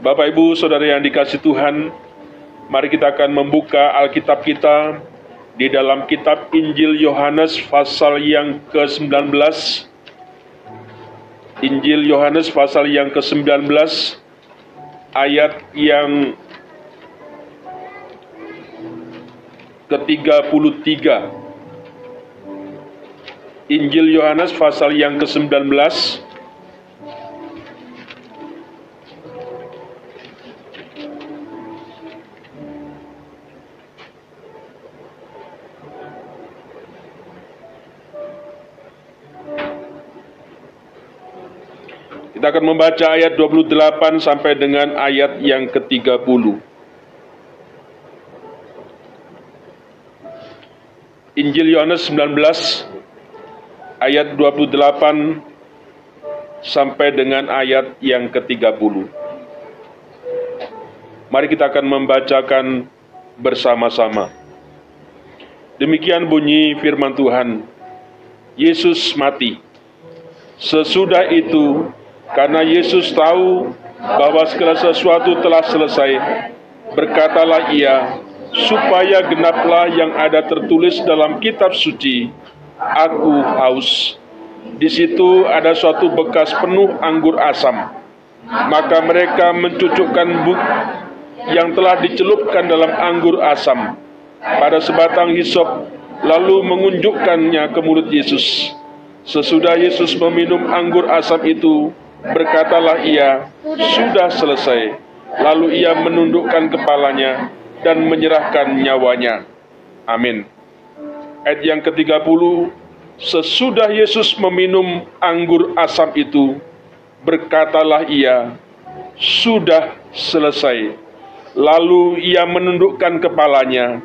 Bapak, Ibu, Saudara yang dikasihi Tuhan, mari kita akan membuka Alkitab kita di dalam kitab Injil Yohanes pasal yang ke-19. Injil Yohanes pasal yang ke-19, ayat yang ke-33. Injil Yohanes pasal yang ke-19, kita akan membaca ayat 28 sampai dengan ayat yang ke-30. Injil Yohanes 19 ayat 28 sampai dengan ayat yang ke-30. Mari kita akan membacakan bersama-sama. Demikian bunyi firman Tuhan. Yesus mati. Sesudah itu, karena Yesus tahu bahwa segala sesuatu telah selesai, berkatalah ia, supaya genaplah yang ada tertulis dalam kitab suci, aku haus. Di situ ada suatu bekas penuh anggur asam. Maka mereka mencucukkan buk yang telah dicelupkan dalam anggur asam pada sebatang hisop, lalu mengunjukkannya ke mulut Yesus. Sesudah Yesus meminum anggur asam itu, berkatalah ia, sudah selesai. Lalu ia menundukkan kepalanya dan menyerahkan nyawanya. Amin. Ayat yang ke-30, sesudah Yesus meminum anggur asam itu, berkatalah ia, sudah selesai. Lalu ia menundukkan kepalanya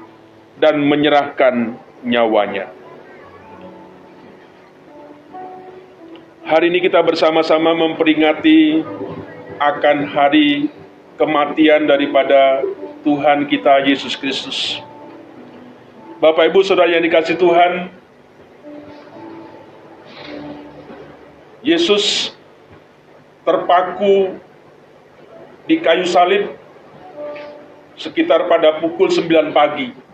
dan menyerahkan nyawanya. Hari ini kita bersama-sama memperingati akan hari kematian daripada Tuhan kita Yesus Kristus. Bapak, Ibu, Saudara yang dikasihi Tuhan, Yesus terpaku di kayu salib sekitar pada pukul 9 pagi.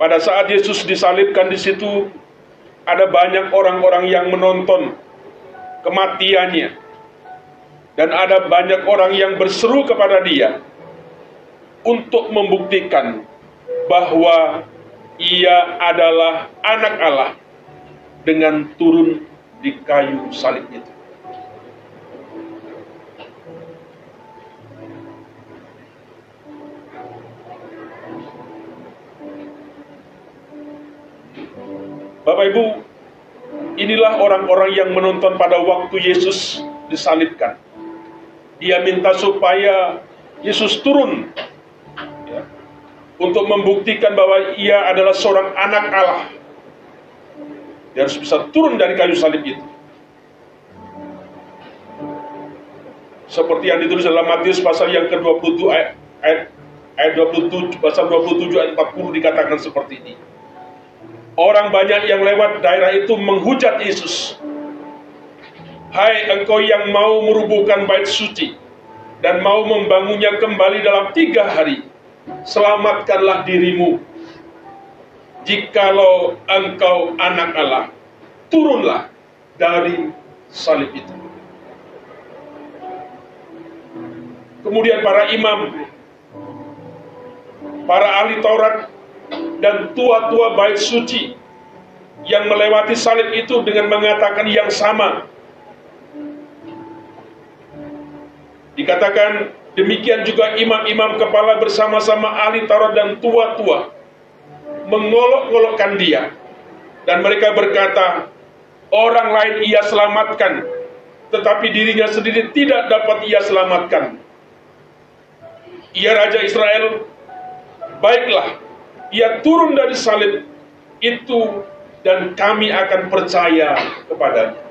Pada saat Yesus disalibkan di situ, ada banyak orang-orang yang menonton kematiannya. Dan ada banyak orang yang berseru kepada dia untuk membuktikan bahwa ia adalah anak Allah dengan turun di kayu salib itu. Bapak, Ibu, inilah orang-orang yang menonton pada waktu Yesus disalibkan. Dia minta supaya Yesus turun, ya, untuk membuktikan bahwa ia adalah seorang anak Allah. Dia harus bisa turun dari kayu salib itu. Seperti yang ditulis dalam Matius pasal yang ke-27 ayat 27, pasal 27 ayat 40 dikatakan seperti ini. Orang banyak yang lewat daerah itu menghujat Yesus. Hai engkau yang mau merubuhkan bait suci dan mau membangunnya kembali dalam 3 hari, selamatkanlah dirimu. Jikalau engkau anak Allah, turunlah dari salib itu. Kemudian para imam, para ahli Taurat, dan tua-tua bait suci yang melewati salib itu dengan mengatakan yang sama. Dikatakan demikian juga imam-imam kepala bersama-sama ahli Taurat dan tua-tua mengolok-olokkan dia. Dan mereka berkata, orang lain ia selamatkan, tetapi dirinya sendiri tidak dapat ia selamatkan. Ia Raja Israel, baiklah, ia turun dari salib itu dan kami akan percaya kepadanya.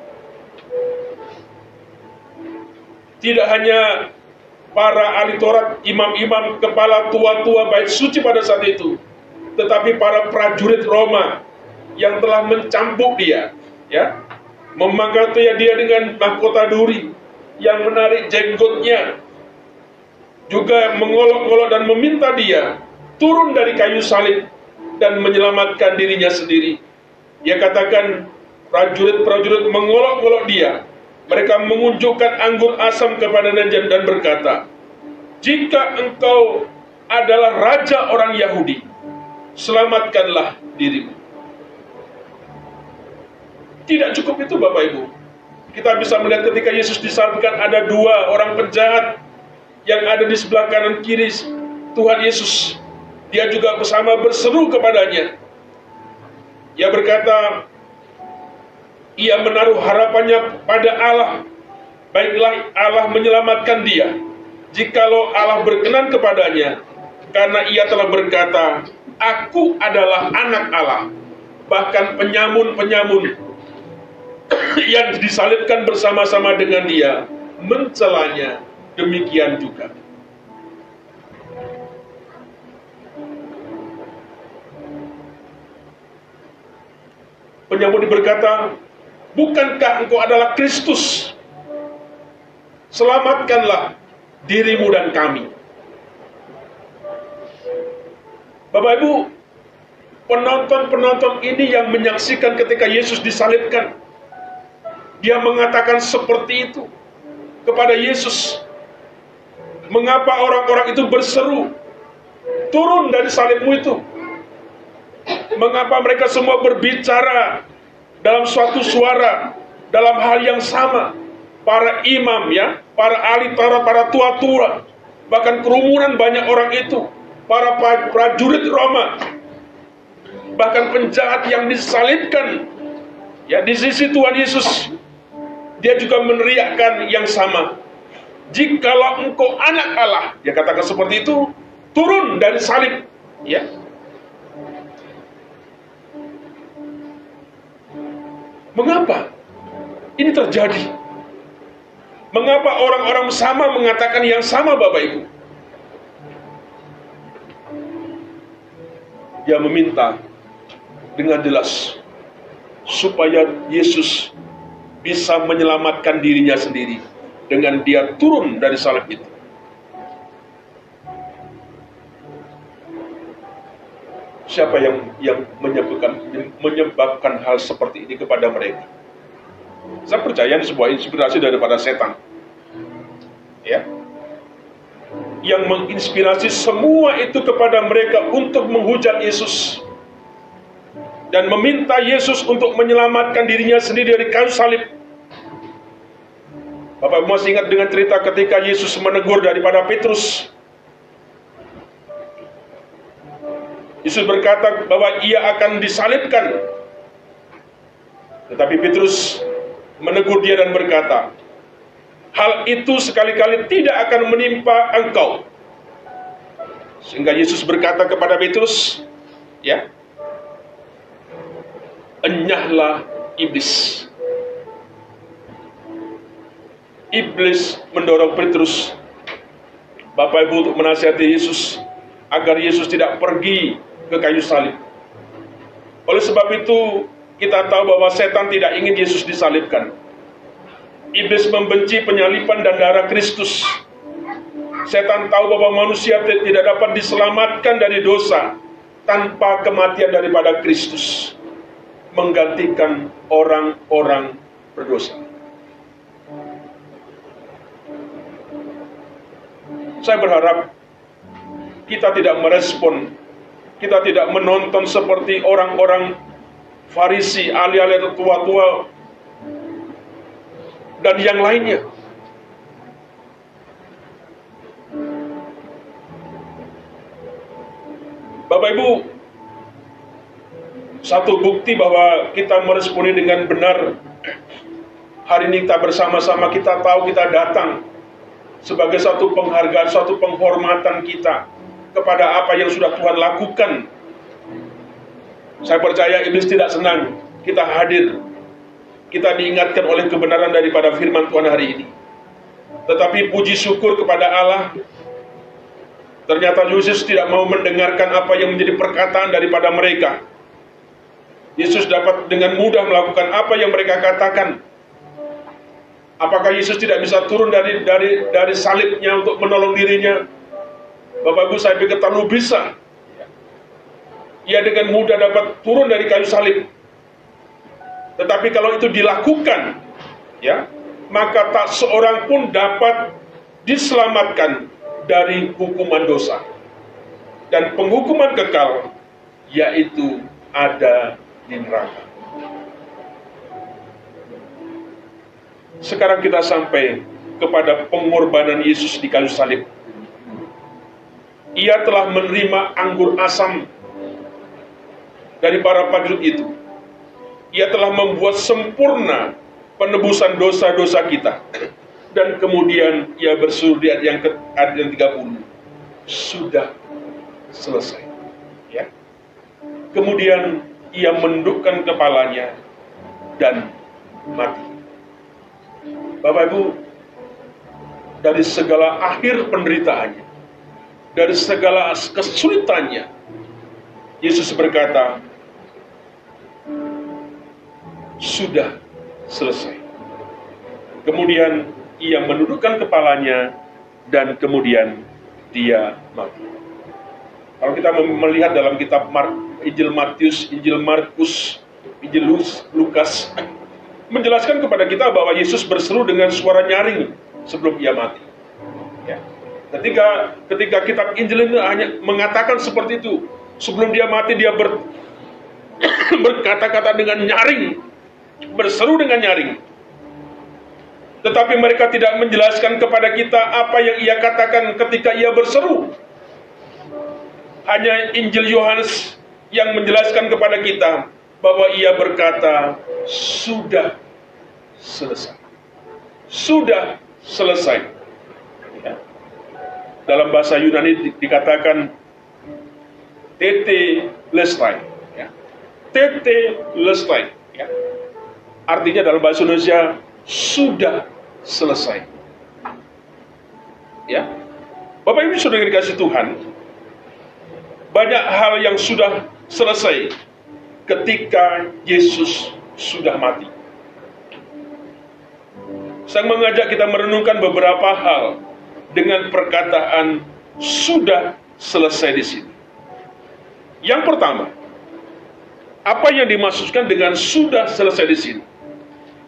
Tidak hanya para ahli Taurat, imam-imam, kepala tua-tua bait suci pada saat itu, tetapi para prajurit Roma yang telah mencambuk dia, ya, memangkati dia dengan mahkota duri yang menarik jenggotnya, juga mengolok-olok dan meminta dia turun dari kayu salib dan menyelamatkan dirinya sendiri. Dia katakan prajurit-prajurit mengolok-olok dia. Mereka mengunjukkan anggur asam kepadanya dan berkata, "Jika engkau adalah raja orang Yahudi, selamatkanlah dirimu." Tidak cukup itu, Bapak Ibu. Kita bisa melihat ketika Yesus disalibkan ada dua orang penjahat yang ada di sebelah kanan kiri Tuhan Yesus. Dia juga bersama berseru kepadanya. Ia berkata, ia menaruh harapannya pada Allah. Baiklah Allah menyelamatkan dia, jikalau Allah berkenan kepadanya, karena ia telah berkata, "Aku adalah anak Allah." Bahkan penyamun-penyamun yang disalibkan bersama-sama dengan dia mencelanya demikian juga. Penyamun berkata, "Bukankah engkau adalah Kristus? Selamatkanlah dirimu dan kami." Bapak Ibu, penonton-penonton ini yang menyaksikan ketika Yesus disalibkan, dia mengatakan seperti itu kepada Yesus. Mengapa orang-orang itu berseru, "Turun dari salibmu itu"? Mengapa mereka semua berbicara dalam suatu suara, dalam hal yang sama? Para imam, ya, para ahli Taurat, para tua-tua, bahkan kerumunan banyak orang itu, para prajurit Roma, bahkan penjahat yang disalibkan, ya, di sisi Tuhan Yesus, dia juga meneriakkan yang sama. "Jikalau engkau anak Allah," dia katakan seperti itu, "turun dari salib." Ya. Mengapa ini terjadi? Mengapa orang-orang sama mengatakan yang sama, Bapak Ibu? Dia meminta dengan jelas supaya Yesus bisa menyelamatkan dirinya sendiri dengan dia turun dari salib itu. Siapa yang menyebabkan hal seperti ini kepada mereka? Saya percaya ini sebuah inspirasi daripada setan, ya, yang menginspirasi semua itu kepada mereka untuk menghujat Yesus dan meminta Yesus untuk menyelamatkan dirinya sendiri dari kayu salib. Bapak masih ingat dengan cerita ketika Yesus menegur daripada Petrus. Yesus berkata bahwa ia akan disalibkan. Tetapi Petrus menegur dia dan berkata, "Hal itu sekali-kali tidak akan menimpa engkau." Sehingga Yesus berkata kepada Petrus, ya, "Enyahlah iblis." Iblis mendorong Petrus, Bapak Ibu, untuk menasihati Yesus agar Yesus tidak pergi ke kayu salib. Oleh sebab itu, kita tahu bahwa setan tidak ingin Yesus disalibkan. Iblis membenci penyaliban dan darah Kristus. Setan tahu bahwa manusia tidak dapat diselamatkan dari dosa tanpa kematian daripada Kristus menggantikan orang-orang berdosa. Saya berharap kita tidak merespon, kita tidak menonton seperti orang-orang Farisi, ahli-ahli tua-tua, dan yang lainnya. Bapak Ibu, satu bukti bahwa kita meresponi dengan benar, hari ini kita bersama-sama, kita tahu kita datang sebagai satu penghargaan, satu penghormatan kita kepada apa yang sudah Tuhan lakukan. Saya percaya iblis tidak senang kita hadir, kita diingatkan oleh kebenaran daripada firman Tuhan hari ini. Tetapi puji syukur kepada Allah, ternyata Yesus tidak mau mendengarkan apa yang menjadi perkataan daripada mereka. Yesus dapat dengan mudah melakukan apa yang mereka katakan. Apakah Yesus tidak bisa turun dari salibnya untuk menolong dirinya? Bapak Ibu, saya pikir terlalu bisa. Ia dengan mudah dapat turun dari kayu salib. Tetapi kalau itu dilakukan, ya, maka tak seorang pun dapat diselamatkan dari hukuman dosa. Dan penghukuman kekal, yaitu ada di neraka. Sekarang kita sampai kepada pengorbanan Yesus di kayu salib. Ia telah menerima anggur asam dari para prajurit itu. Ia telah membuat sempurna penebusan dosa-dosa kita. Dan kemudian ia berseru di ayat yang 30. Sudah selesai. Ya. Kemudian ia menundukkan kepalanya dan mati. Bapak Ibu, dari segala akhir penderitaannya, dari segala kesulitannya, Yesus berkata, sudah selesai. Kemudian ia menundukkan kepalanya dan kemudian dia mati. Kalau kita melihat dalam kitab Injil Matius, Injil Markus, Injil Lukas, menjelaskan kepada kita bahwa Yesus berseru dengan suara nyaring sebelum ia mati. Ya. Ketika kitab Injil ini hanya mengatakan seperti itu, sebelum dia mati dia berkata-kata dengan nyaring, berseru dengan nyaring. Tetapi mereka tidak menjelaskan kepada kita apa yang ia katakan ketika ia berseru. Hanya Injil Yohanes yang menjelaskan kepada kita bahwa ia berkata, sudah selesai. Sudah selesai. Ya. Dalam bahasa Yunani dikatakan tetelestai. Ya. Tetelestai. Ya. Artinya dalam bahasa Indonesia, sudah selesai. Ya. Bapak Ibu sudah dikasih Tuhan, banyak hal yang sudah selesai ketika Yesus sudah mati. Saya mengajak kita merenungkan beberapa hal dengan perkataan sudah selesai di sini. Yang pertama, apa yang dimaksudkan dengan sudah selesai di sini?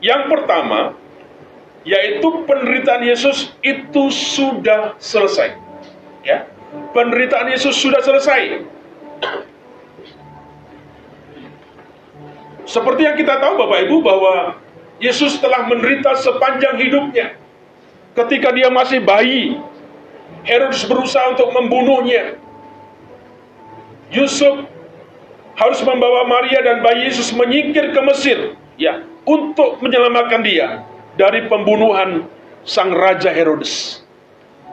Yang pertama, yaitu penderitaan Yesus itu sudah selesai. Ya, penderitaan Yesus sudah selesai. Seperti yang kita tahu Bapak Ibu bahwa Yesus telah menderita sepanjang hidupnya. Ketika dia masih bayi, Herodes berusaha untuk membunuhnya. Yusuf harus membawa Maria dan bayi Yesus menyingkir ke Mesir, ya, untuk menyelamatkan dia dari pembunuhan sang raja Herodes.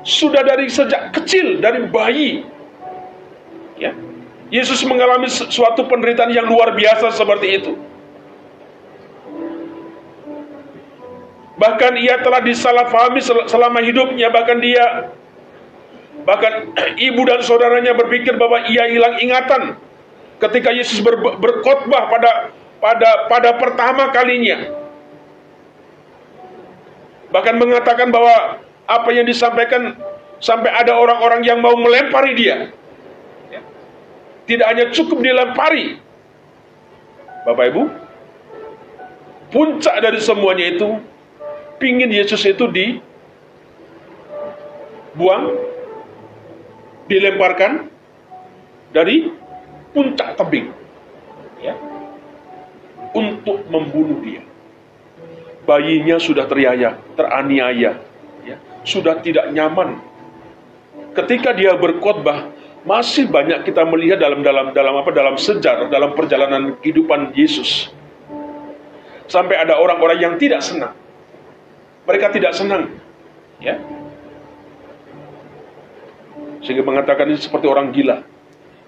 Sudah dari sejak kecil, dari bayi, ya, Yesus mengalami suatu penderitaan yang luar biasa seperti itu. Bahkan ia telah disalahpahami selama hidupnya. Bahkan ibu dan saudaranya berpikir bahwa ia hilang ingatan ketika Yesus berkhotbah pada pertama kalinya. Bahkan mengatakan bahwa apa yang disampaikan sampai ada orang-orang yang mau melempari dia. Tidak hanya cukup dilempari, Bapak Ibu, puncak dari semuanya itu, pingin Yesus itu dibuang, dilemparkan dari puncak tebing, ya, untuk membunuh dia. Bayinya sudah teraniaya, ya, sudah tidak nyaman. Ketika dia berkhotbah, masih banyak kita melihat dalam sejarah, dalam perjalanan kehidupan Yesus, sampai ada orang-orang yang tidak senang. Mereka tidak senang, ya, sehingga mengatakan ini seperti orang gila,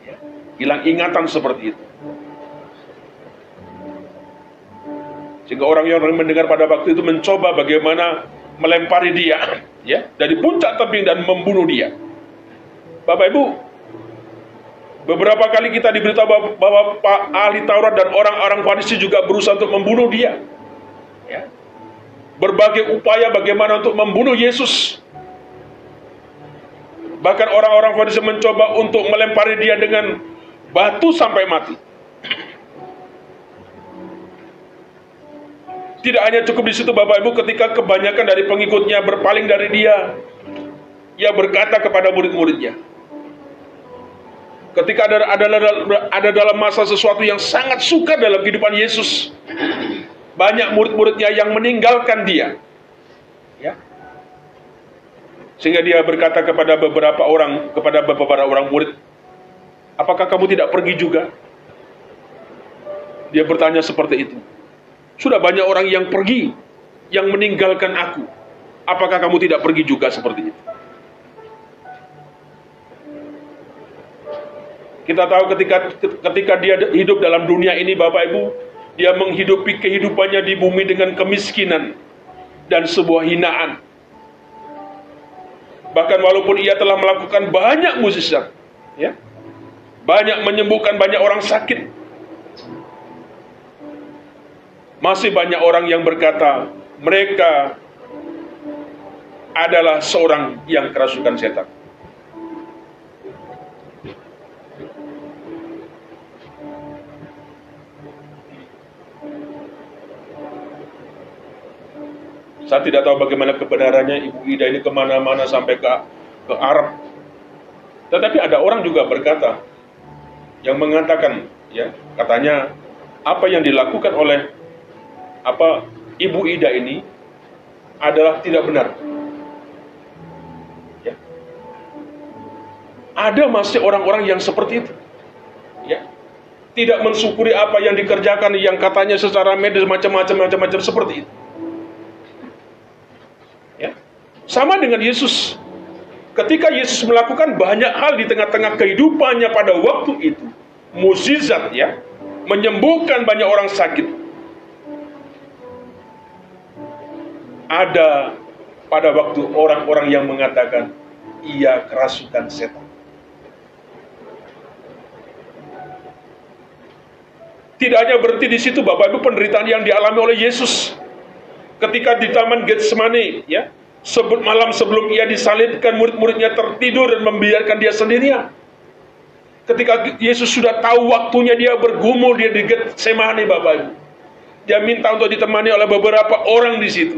ya, hilang ingatan seperti itu. Sehingga orang yang mendengar pada waktu itu mencoba bagaimana melempari dia, ya, dari puncak tebing dan membunuh dia. Bapak Ibu, Beberapa kali kita diberitahu bahwa Pak ahli Taurat dan orang-orang Farisi juga berusaha untuk membunuh dia. Ya. Berbagai upaya bagaimana untuk membunuh Yesus. Bahkan orang-orang Farisi mencoba untuk melempari dia dengan batu sampai mati. Tidak hanya cukup di situ Bapak Ibu, ketika kebanyakan dari pengikutnya berpaling dari dia, ia berkata kepada murid-muridnya, ketika ada dalam masa sesuatu yang sangat sukar dalam kehidupan Yesus, banyak murid-muridnya yang meninggalkan dia. Ya. Sehingga dia berkata kepada beberapa orang murid, apakah kamu tidak pergi juga? Dia bertanya seperti itu. Sudah banyak orang yang pergi, yang meninggalkan aku. Apakah kamu tidak pergi juga seperti itu? Kita tahu ketika dia hidup dalam dunia ini Bapak Ibu, dia menghidupi kehidupannya di bumi dengan kemiskinan dan sebuah hinaan. Bahkan walaupun ia telah melakukan banyak mukjizat, ya, banyak menyembuhkan banyak orang sakit, masih banyak orang yang berkata mereka adalah seorang yang kerasukan setan. Saya tidak tahu bagaimana kebenarannya, Ibu Ida ini kemana-mana sampai ke Arab. Tetapi ada orang juga berkata, yang mengatakan, ya, katanya apa yang dilakukan oleh Ibu Ida ini adalah tidak benar. Ya. Ada masih orang-orang yang seperti itu. Ya. Tidak mensyukuri apa yang dikerjakan, yang katanya secara medis macam-macam seperti itu. Ya. Sama dengan Yesus. Ketika Yesus melakukan banyak hal di tengah-tengah kehidupannya pada waktu itu, mukjizat, ya, menyembuhkan banyak orang sakit. Ada pada waktu orang-orang yang mengatakan ia kerasukan setan. Tidak hanya berhenti di situ Bapak Ibu, penderitaan yang dialami oleh Yesus ketika di Taman Getsemani, ya, malam sebelum ia disalibkan, murid-muridnya tertidur dan membiarkan dia sendirian. Ketika Yesus sudah tahu waktunya dia bergumul dia di Getsemani Bapak Ibu, dia minta untuk ditemani oleh beberapa orang di situ.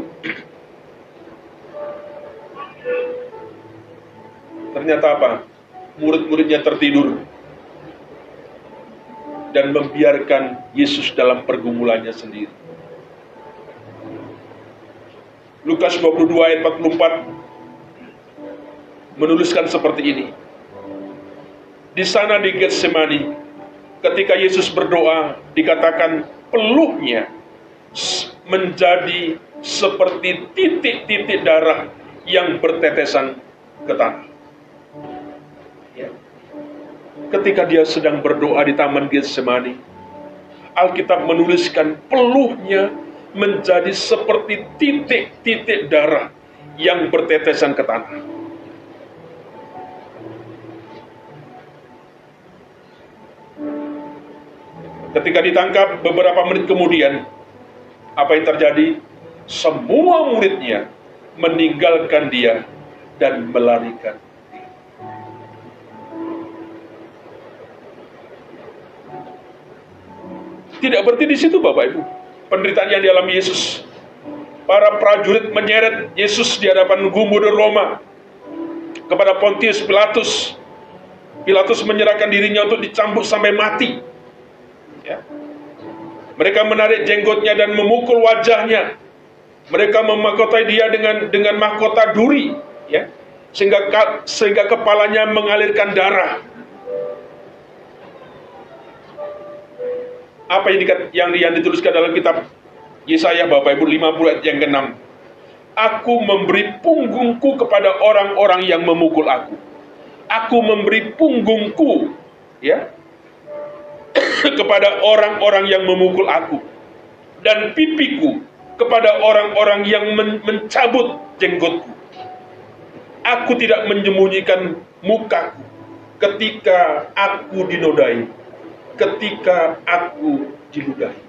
Ternyata apa? Murid-muridnya tertidur dan membiarkan Yesus dalam pergumulannya sendiri. Lukas 22 ayat 44 menuliskan seperti ini. Di sana di Getsemani, ketika Yesus berdoa, dikatakan peluhnya menjadi seperti titik-titik darah yang bertetesan ke tanah. Ya. Ketika dia sedang berdoa di Taman Getsemani, Alkitab menuliskan peluhnya menjadi seperti titik-titik darah yang bertetesan ke tanah. Ketika ditangkap beberapa menit kemudian, apa yang terjadi? Semua muridnya meninggalkan dia dan melarikan diri. Tidak berhenti di situ Bapak Ibu. Penderitaan yang dialami Yesus. Para prajurit menyeret Yesus di hadapan gubernur Roma kepada Pontius Pilatus. Pilatus menyerahkan dirinya untuk dicambuk sampai mati. Ya. Mereka menarik jenggotnya dan memukul wajahnya. Mereka memahkotai dia dengan mahkota duri, ya, sehingga kepalanya mengalirkan darah. Apa yang dituliskan dalam kitab Yesaya Bapak Ibu 50 ayat yang ke-6. Aku memberi punggungku kepada orang-orang yang memukul aku. Aku memberi punggungku, ya, kepada orang-orang yang memukul aku, dan pipiku kepada orang-orang yang mencabut jenggotku. Aku tidak menyembunyikan mukaku ketika aku dinodai, ketika aku diludahi.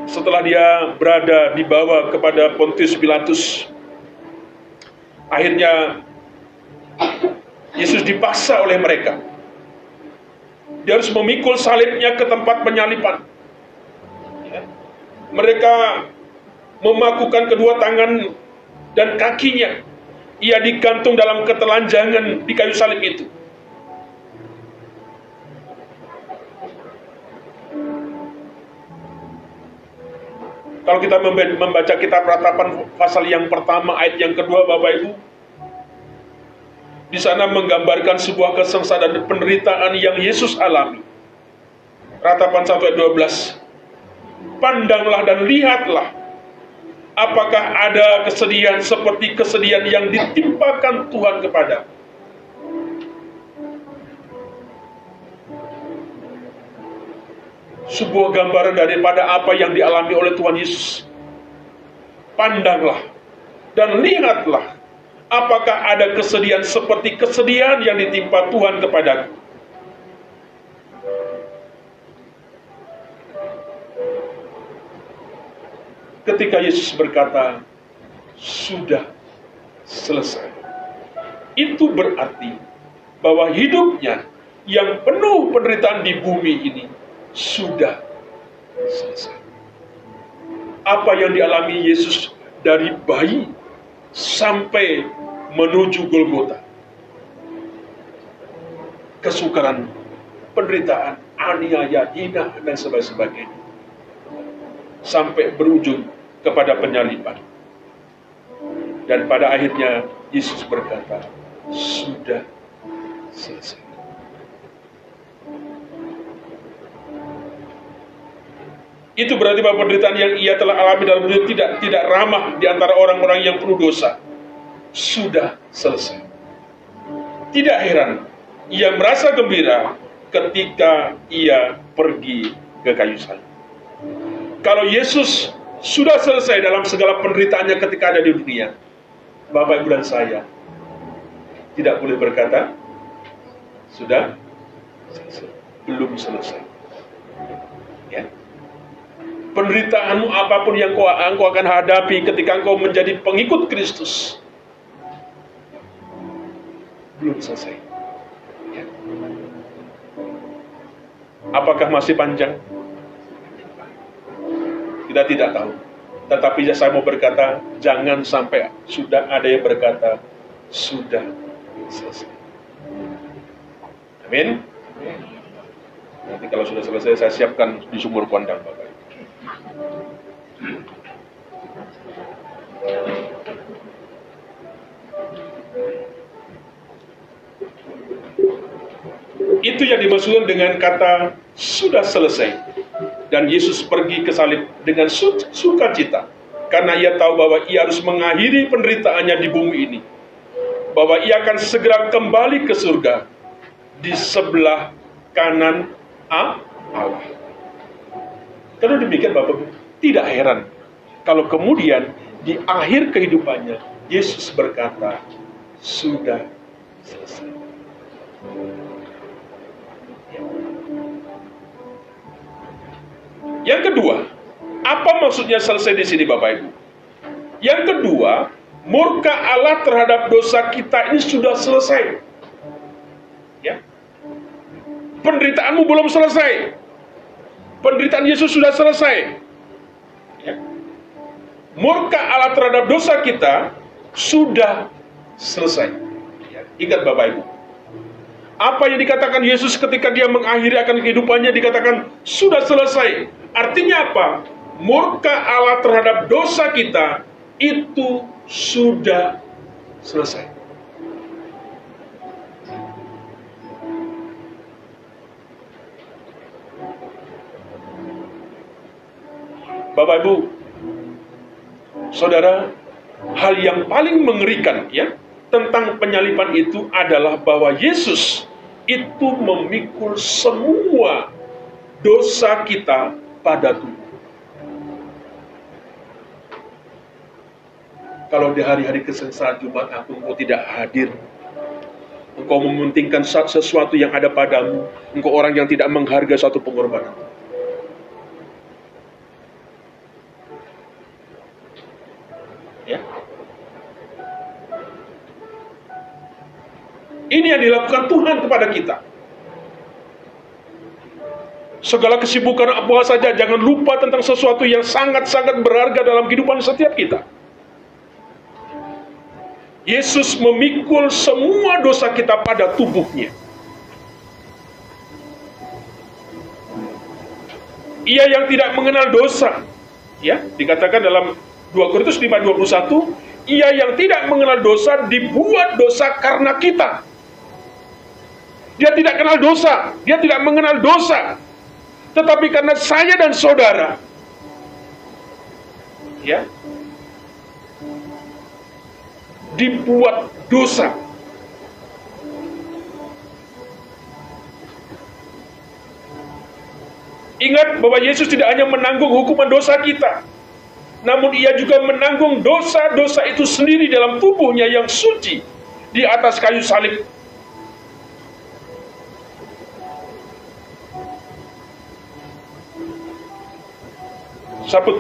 Setelah dia berada dibawa kepada Pontius Pilatus, akhirnya Yesus dipaksa oleh mereka. Dia harus memikul salibnya ke tempat penyaliban. Mereka memakukan kedua tangan dan kakinya. Ia digantung dalam ketelanjangan di kayu salib itu. Kalau kita membaca kitab Ratapan pasal yang pertama ayat yang kedua, Bapak Ibu, di sana menggambarkan sebuah kesengsaraan dan penderitaan yang Yesus alami. Ratapan 1 ayat 12. Pandanglah dan lihatlah, apakah ada kesedihan seperti kesedihan yang ditimpakan Tuhan kepada. Sebuah gambaran daripada apa yang dialami oleh Tuhan Yesus. Pandanglah dan lihatlah, apakah ada kesedihan seperti kesedihan yang ditimpa Tuhan kepadaku. Ketika Yesus berkata, sudah selesai, itu berarti bahwa hidupnya yang penuh penderitaan di bumi ini sudah selesai. Apa yang dialami Yesus dari bayi sampai menuju Golgota, kesukaran, penderitaan, aniaya, hina, dan sebagainya, sampai berujung kepada penyaliban. Dan pada akhirnya Yesus berkata, sudah selesai. Itu berarti bahwa penderitaan yang ia telah alami dalam hidup tidak ramah di antara orang-orang yang penuh dosa. Sudah selesai. Tidak heran ia merasa gembira ketika ia pergi ke kayu salib. Kalau Yesus sudah selesai dalam segala penderitaannya ketika ada di dunia, Bapak, Ibu, dan saya tidak boleh berkata, sudah selesai. Belum selesai. Ya. Penderitaanmu apapun yang engkau akan hadapi ketika engkau menjadi pengikut Kristus, belum selesai. Ya. Apakah masih panjang? Kita tidak tahu. Tetapi saya mau berkata, jangan sampai sudah ada yang berkata, sudah selesai. Amin. Nanti kalau sudah selesai, saya siapkan di sumur kondang, Bapak. Itu yang dimaksudkan dengan kata sudah selesai. Dan Yesus pergi ke salib dengan sukacita, karena ia tahu bahwa ia harus mengakhiri penderitaannya di bumi ini, bahwa ia akan segera kembali ke surga di sebelah kanan Allah. Karena demikian, Bapak, tidak heran kalau kemudian di akhir kehidupannya Yesus berkata, sudah selesai. Yang kedua, apa maksudnya selesai di sini, Bapak Ibu? Yang kedua, murka Allah terhadap dosa kita ini sudah selesai. Ya. Penderitaanmu belum selesai. Penderitaan Yesus sudah selesai. Ya. Murka Allah terhadap dosa kita sudah selesai. Ya. Ingat, Bapak Ibu, apa yang dikatakan Yesus ketika dia mengakhiri akan kehidupannya dikatakan sudah selesai. Artinya apa? Murka Allah terhadap dosa kita itu sudah selesai. Bapak, Ibu, Saudara, hal yang paling mengerikan ya tentang penyaliban itu adalah bahwa Yesus itu memikul semua dosa kita pada tubuh. Kalau di hari-hari kesengsaraan Jumat Agung engkau tidak hadir, engkau mementingkan sesuatu yang ada padamu, engkau orang yang tidak menghargai suatu pengorbanan. Ya. Ini yang dilakukan Tuhan kepada kita. Segala kesibukan apa saja, jangan lupa tentang sesuatu yang sangat-sangat berharga dalam kehidupan setiap kita. Yesus memikul semua dosa kita pada tubuhnya. Ia yang tidak mengenal dosa, ya, dikatakan dalam 2 Korintus 5:21, ia yang tidak mengenal dosa dibuat dosa karena kita. Dia tidak kenal dosa, dia tidak mengenal dosa. Tetapi karena saya dan saudara, ya, dibuat dosa. Ingat bahwa Yesus tidak hanya menanggung hukuman dosa kita, namun ia juga menanggung dosa-dosa itu sendiri dalam tubuhnya yang suci di atas kayu salib.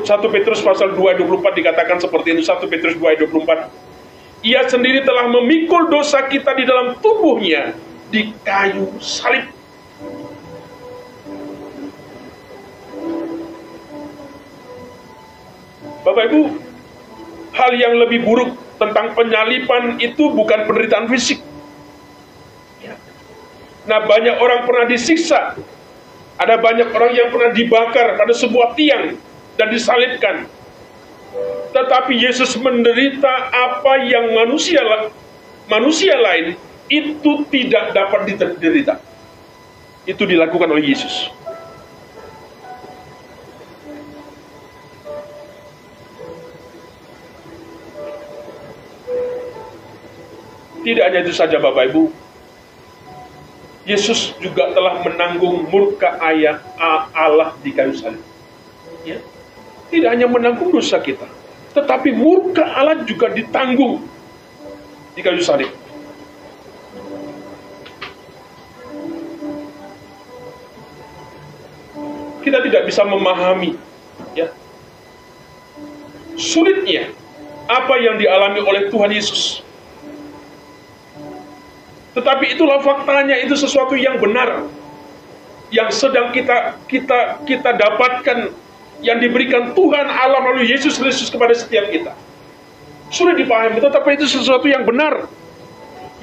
Satu Petrus pasal 2:24 dikatakan seperti itu. 1 Petrus 2:24. Ia sendiri telah memikul dosa kita di dalam tubuhnya di kayu salib. Bapak Ibu, hal yang lebih buruk tentang penyaliban itu bukan penderitaan fisik. Nah, banyak orang pernah disiksa. Ada banyak orang yang pernah dibakar pada sebuah tiang dan disalibkan. Tetapi Yesus menderita apa yang manusia lain itu tidak dapat diderita. Itu dilakukan oleh Yesus. Tidak hanya itu saja Bapak Ibu, Yesus juga telah menanggung murka Allah di kayu salib. Ya. Tidak hanya menanggung dosa kita, tetapi murka Allah juga ditanggung di kayu salib. Kita tidak bisa memahami, ya, sulitnya apa yang dialami oleh Tuhan Yesus. Tetapi itulah faktanya, itu sesuatu yang benar, yang sedang kita dapatkan, yang diberikan Tuhan Allah melalui Yesus Kristus kepada setiap kita. Sulit dipahami, tetapi itu sesuatu yang benar,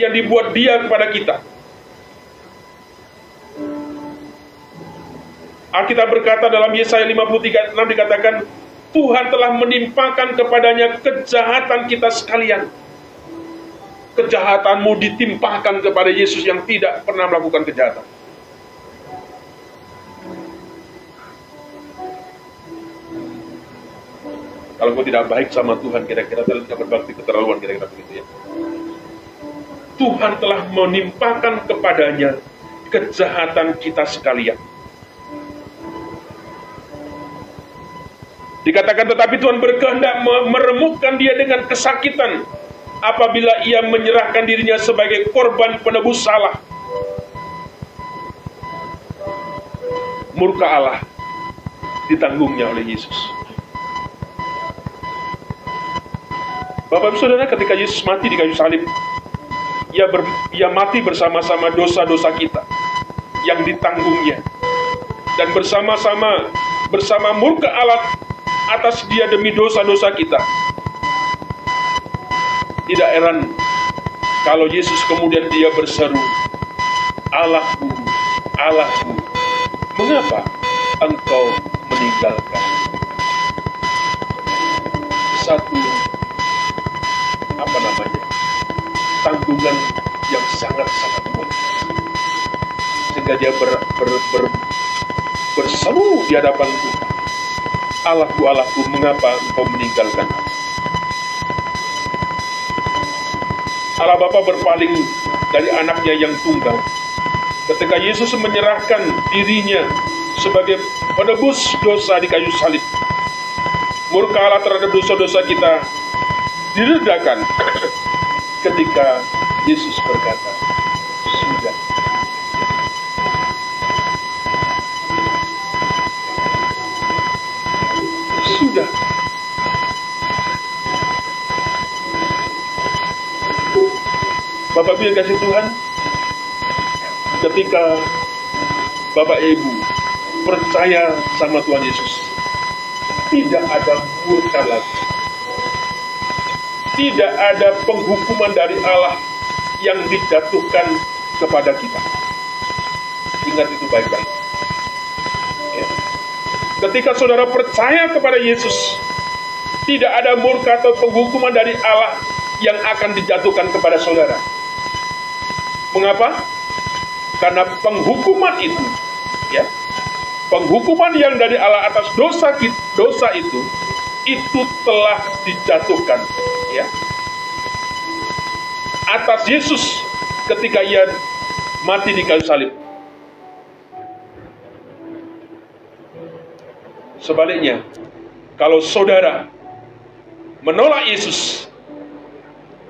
yang dibuat Dia kepada kita. Alkitab berkata dalam Yesaya 53:6 dikatakan, Tuhan telah menimpakan kepadanya kejahatan kita sekalian. Kejahatanmu ditimpakan kepada Yesus yang tidak pernah melakukan kejahatan. Kalau kau tidak baik sama Tuhan, kira-kira tidak berbakti keterlaluan, kira-kira begitu ya. Tuhan telah menimpakan kepadanya kejahatan kita sekalian. Dikatakan tetapi Tuhan berkehendak meremukkan dia dengan kesakitan apabila ia menyerahkan dirinya sebagai korban penebus salah. Murka Allah ditanggungnya oleh Yesus. Bapak Ibu Saudara, ketika Yesus mati di kayu salib, ia mati bersama-sama dosa-dosa kita yang ditanggungnya, dan bersama murka Allah atas dia demi dosa-dosa kita. Tidak heran kalau Yesus kemudian dia berseru, Allahku, Allahku, mengapa engkau meninggalkan? Satu tanggungan yang sangat-sangat kuat, sehingga dia berseru di hadapan Tuhan, Allahku, Allahku, mengapa engkau meninggalkan aku? Allah Bapa berpaling dari anaknya yang tunggal. Ketika Yesus menyerahkan dirinya sebagai penebus dosa di kayu salib, murka Allah terhadap dosa-dosa kita diredakan ketika Yesus berkata, sudah. Sudah. Bapak Ibu yang kasih Tuhan, ketika Bapak Ibu percaya sama Tuhan Yesus, tidak ada murka lagi. Tidak ada penghukuman dari Allah yang dijatuhkan kepada kita. Ingat itu baik-baik. Ya. Ketika saudara percaya kepada Yesus, tidak ada murka atau penghukuman dari Allah yang akan dijatuhkan kepada saudara. Mengapa? Karena penghukuman itu, ya, penghukuman yang dari Allah atas dosa itu telah dijatuhkan, ya, atas Yesus ketika ia mati di kayu salib. Sebaliknya, kalau saudara menolak Yesus,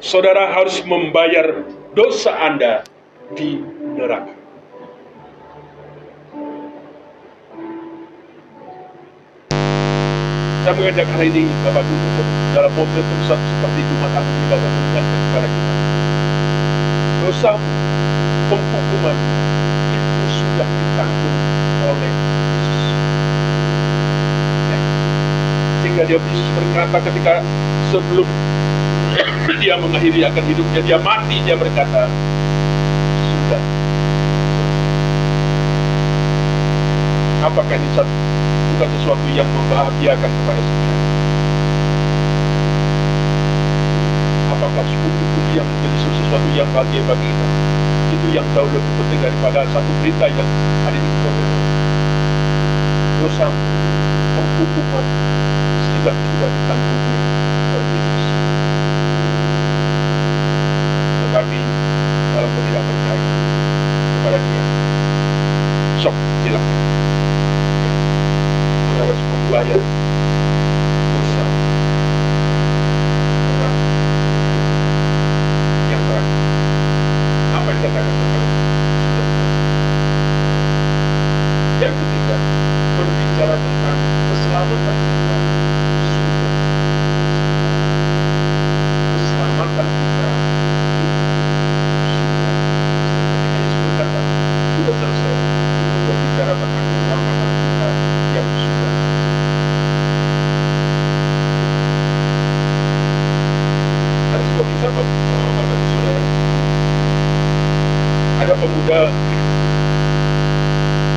saudara harus membayar dosa Anda di neraka. Saya mengajak hari ini Bapak Ibu dalam momentum seperti Jumat Agung ini, Bapak mengingatkan kepada kita, dosa penghukuman itu sudah ditanggung oleh Yesus. Ya. Sehingga Yesus berkata ketika sebelum dia mengakhiri akan hidupnya, dia mati, dia berkata, sudah. Apakah ini bukan sesuatu yang membahagiakan kepada kita? Apakah itu yang menjadi sesuatu yang bahagia bagi kita? Itu yang jauh lebih penting daripada satu berita yang hari ini kita dengar. Dosa penghukuman sudah ditanggung oleh Yesus. Tetapi kalau kau tidak percaya kepada Dia, sok silakan. Kau harus membayar dosa berat yang terakhir. Apa yang dikatakan kepada sudah benar. Yang ketiga, berbicara tentang keselamatan kita sudah. Keselamatan kita sudah selesai. Itu berbicara tentang keselamatan kita yang sudah selesai. Ada sebuah kisah Bapak dan Saudara. Ada pemuda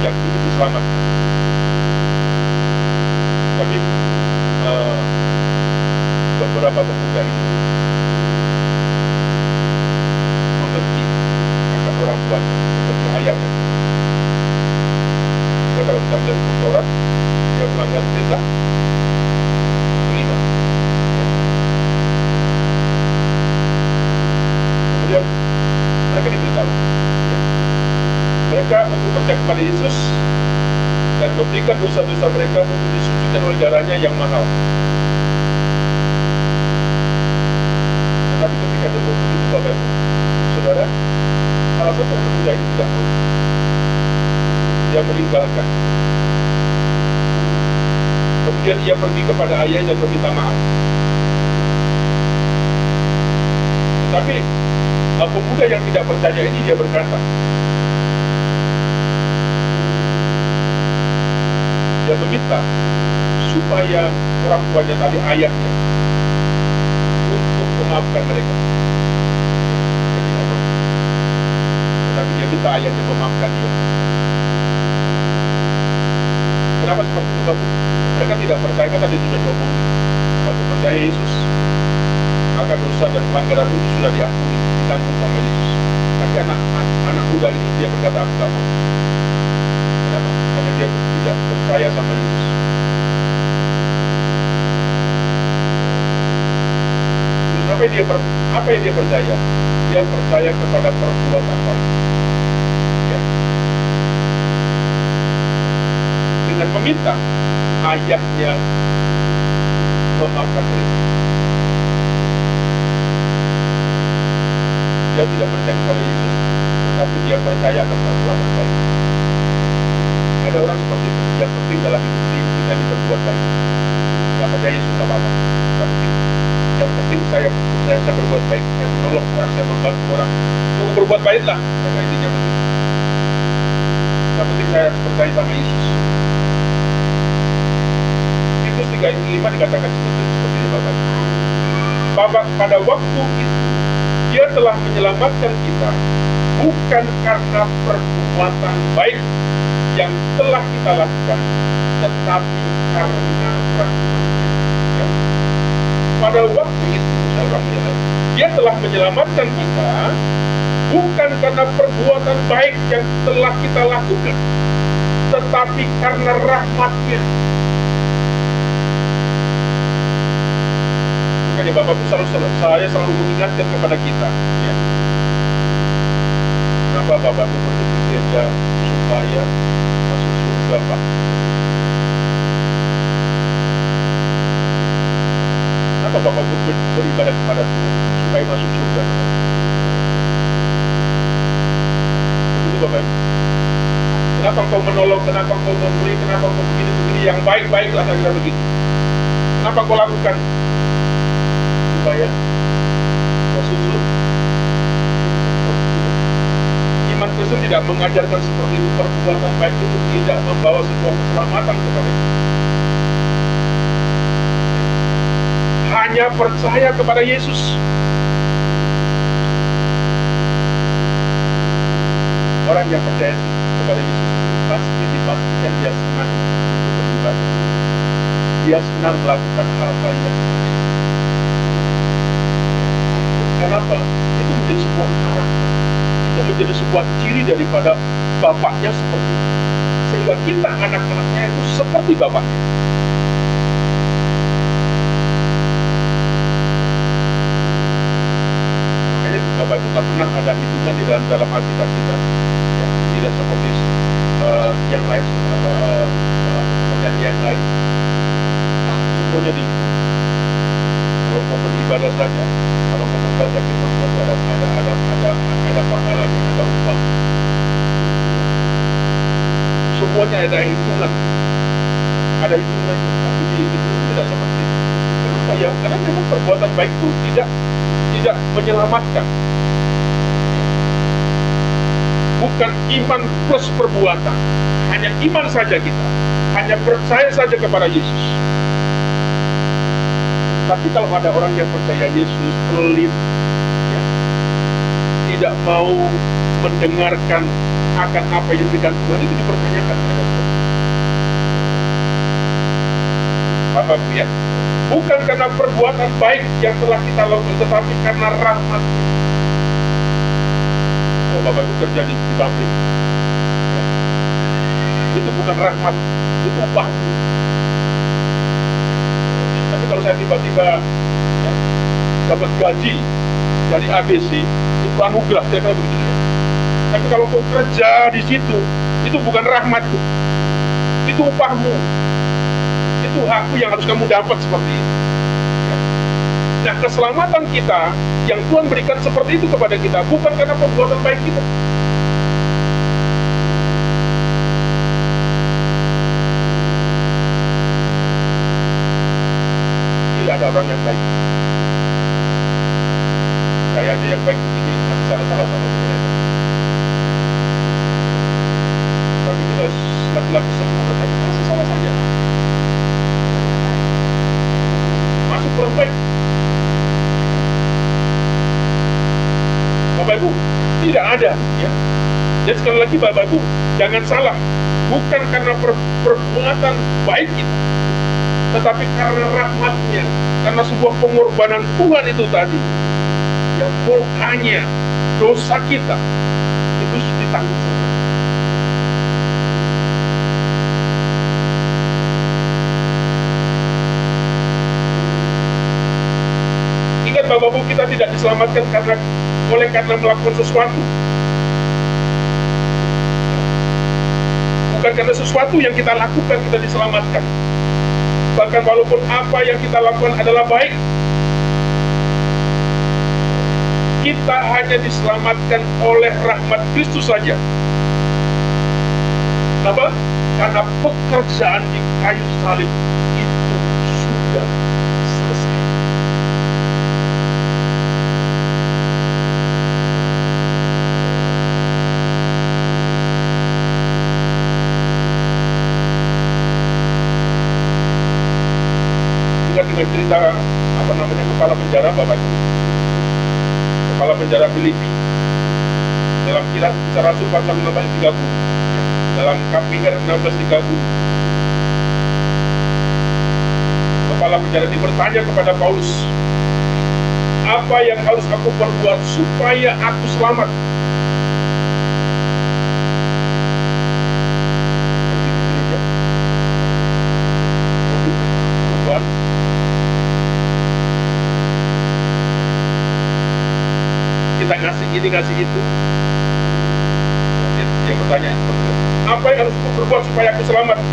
yang ingin diselamatkan, tapi beberapa pemuda ini membenci akan orang tuanya, membenci ayahnya. Kalau kita melihat hukum Taurat, dia melanggar perintah kelima. Kemudian mereka diberitahu, ya, mereka untuk percaya kepada Yesus dan memberikan dosa-dosa mereka untuk disucikan oleh darahnya yang mahal. Tetapi ketika dia begitu, Bapak Ibu, Saudara, salah satu pemuda ini tidak mau. Dia meninggalkan. Kemudian ia pergi kepada ayahnya dan meminta maaf. Tetapi pemuda yang tidak percaya ini, dia berkata, dia meminta supaya orang tuanya tadi, ayahnya, untuk memaafkan mereka. Dia tidak mau. Tetapi dia minta ayahnya memaafkan dia. Kenapa seperti itu, Bapak? Mereka tidak percaya, kan tadi sudah diomongin. Waktu percaya Yesus, maka dosa dan pelanggaran itu sudah diampuni, ditanggung sama Yesus. Tapi anak muda ini, dia berkata, aku tidak mau. Kenapa? Karena dia tidak percaya sama Yesus. Terus apa yang dia percaya? Dia percaya kepada perbuatan orang. Ya. Dengan meminta ayahnya memaafkan mereka. dia tidak percaya kepada Yesus, tetapi dia percaya akan perbuatan baik. Ada orang seperti itu. Yang penting dalam hidup ini kita ini berbuat baik. Tidak percaya Yesus tidak apa-apa. Tidak penting. Yang penting saya berbuat baik. Saya menolong orang, saya membantu orang. Tunggu berbuat baiklah. Karena intinya begitu. Yang penting saya percaya sama Yesus. Titus 3 ayat 5 dikatakan seperti ini Bapak. Bapak pada waktu itu Dia telah menyelamatkan kita bukan karena perbuatan baik yang telah kita lakukan, tetapi karena rahmat-Nya. Ya. Pada waktu itu Dia telah menyelamatkan kita bukan karena perbuatan baik yang telah kita lakukan, tetapi karena rahmat-Nya. Makanya Bapak saya selalu mengingatkan kepada kita, ya. Kenapa Bapak perlu ke gereja supaya masuk surga, Pak? Kenapa Bapak beribadah kepada Tuhan supaya masuk surga? Begitu Bapak. Kenapa kau menolong? Kenapa kau memberi? Kenapa kau begini-begini? Yang baik-baiklah kira begitu. Kenapa kau lakukan? Supaya masuk surga. Iman Kristen tidak mengajarkan seperti itu. Perbuatan baik itu tidak membawa sebuah keselamatan kepada kita. Hanya percaya kepada Yesus. Orang yang percaya kepada Yesus itu pasti dipastikan dia senang untuk beribadah. Dia senang melakukan hal-hal yang baik. Kenapa? Itu menjadi sebuah karakter. Itu menjadi sebuah ciri daripada bapaknya seperti itu. Sehingga kita anak-anaknya itu seperti bapaknya. Makanya Bapak itu tak pernah ada hitungan di dalam Alkitab kita. Ya, tidak seperti yang lain, kemudian yang lain. Semuanya dihitung. Kalau mau beribadah saja, kalau mau membaca firman Tuhan ada pahalanya, ada upah. Semuanya ada hitungan, ada hitungannya. Tapi itu tidak seperti itu. Kenapa ya? Karena memang perbuatan baik itu tidak menyelamatkan. Bukan iman plus perbuatan, hanya iman saja kita, hanya percaya saja kepada Yesus. Tapi kalau ada orang yang percaya Yesus pelit, ya, tidak mau mendengarkan akan apa yang diberikan Tuhan, itu dipertanyakan. Bapak Bu ya, bukan karena perbuatan baik yang telah kita lakukan, tetapi karena rahmat. Oh, Bapak Ibu kerja di pabrik, ya. Itu bukan rahmat, itu upahmu. Tapi kalau saya tiba-tiba ya, dapat gaji dari ABC, itu anugerah, saya kira begitu ya. Tapi kalau kau kerja di situ, itu bukan rahmatku, itu upahmu, itu hakku yang harus kamu dapat seperti itu. Ya. Nah, keselamatan kita yang Tuhan berikan seperti itu kepada kita, bukan karena perbuatan baik kita. Tidak ada orang yang baik. Saya aja yang baik begini masih salah-salah sama sebenarnya. Tapi kita laki-laki sempurna tapi masih salah saja. Masuk orang baik. Bapak Ibu, tidak ada ya. Dan sekali lagi Bapak Ibu, jangan salah. Bukan karena perbuatan baik kita, tetapi karena rahmat-Nya, karena sebuah pengorbanan Tuhan itu tadi, yang mukanya dosa kita itu ditanggung sama. Ingat Bapak-Ibu, kita tidak diselamatkan karena melakukan sesuatu. Bukan karena sesuatu yang kita lakukan kita diselamatkan. Bahkan walaupun apa yang kita lakukan adalah baik, Kita hanya diselamatkan oleh rahmat Kristus saja. Kenapa? Karena pekerjaan di kayu salib itu sudah selesai. Ingat dengan cerita kepala penjara Bapak Ibu, kepala penjara Filipi dalam Kisah Rasul pasal 16:30, dalam KPR 16:30, kepala penjara ini bertanya kepada Paulus, apa yang harus aku perbuat supaya aku selamat? Kita ngasih ini, ngasih itu. Dia bertanya seperti itu. Apa yang harus aku berbuat supaya aku selamat?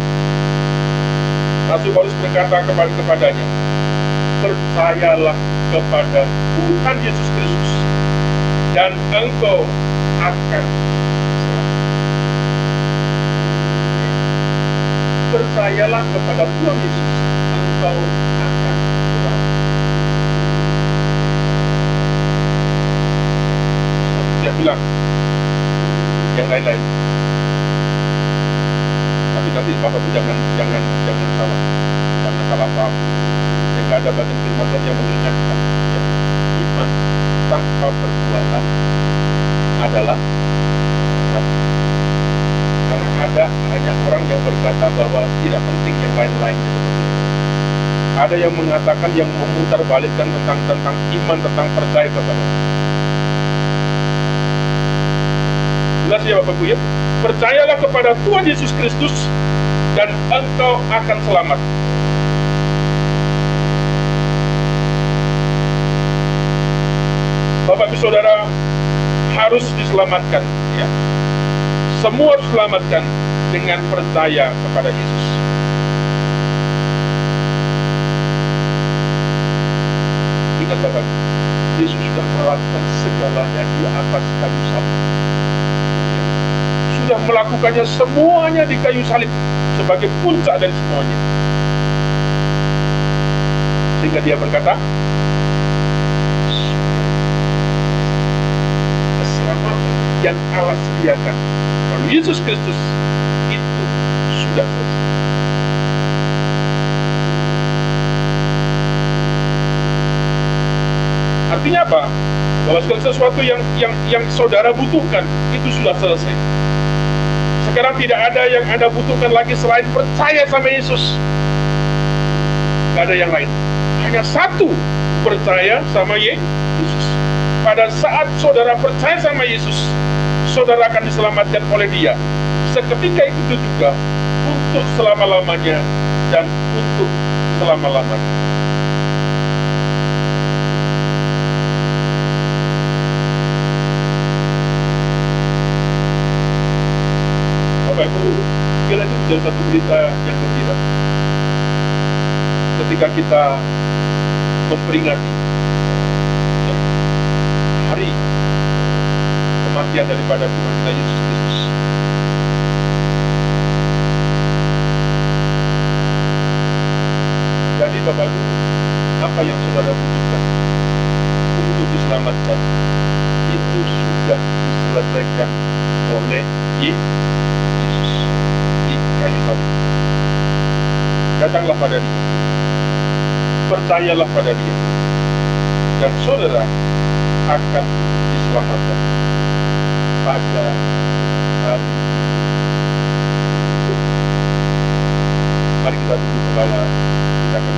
Rasul Paulus berkata kepadanya, percayalah kepada Tuhan Yesus Kristus dan engkau akan selamat. Percayalah kepada Tuhan Yesus, engkau akan selamat. Dia bilang yang lain-lain, tapi nanti Bapak jangan salah paham. Yang nggak ada bagian firman Tuhan yang mengingatkan, ya, iman tanpa perbuatan adalah mati. Karena ada banyak orang yang berkata bahwa tidak penting yang lain-lain seperti itu. Ada yang mengatakan, yang memutarbalikkan tentang iman, tentang percaya kepada Allah. Jelas ya Bapak Ibu ya, percayalah kepada Tuhan Yesus Kristus dan engkau akan selamat. Bapak Ibu Saudara harus diselamatkan, ya. Semua diselamatkan dengan percaya kepada Yesus. Ingat Bapak, Yesus sudah melakukan segalanya di atas kayu salib. Sudah melakukannya semuanya di kayu salib sebagai puncak dari semuanya. Sehingga dia berkata, keselamatan yang Allah sediakan melalui Yesus Kristus itu sudah selesai. Artinya apa? Bahwa segala sesuatu yang saudara butuhkan itu sudah selesai. Sekarang tidak ada yang Anda butuhkan lagi selain percaya sama Yesus. Tidak ada yang lain. Hanya satu, percaya sama Yesus. Pada saat saudara percaya sama Yesus, saudara akan diselamatkan oleh Dia. Seketika itu juga untuk selama-lamanya dan untuk selama-lamanya. Bapak Ibu, kira itu menjadi satu berita yang gembira ketika kita memperingati hari kematian daripada Tuhan kita Yesus Kristus. Jadi Bapak Ibu, apa yang saudara butuhkan untuk diselamatkan itu sudah diselesaikan oleh Yesus di kayu salib. Datanglah pada Dia, percayalah pada Dia, dan saudara akan diselamatkan pada hari itu. Mari kita tunggu kepala, kita akan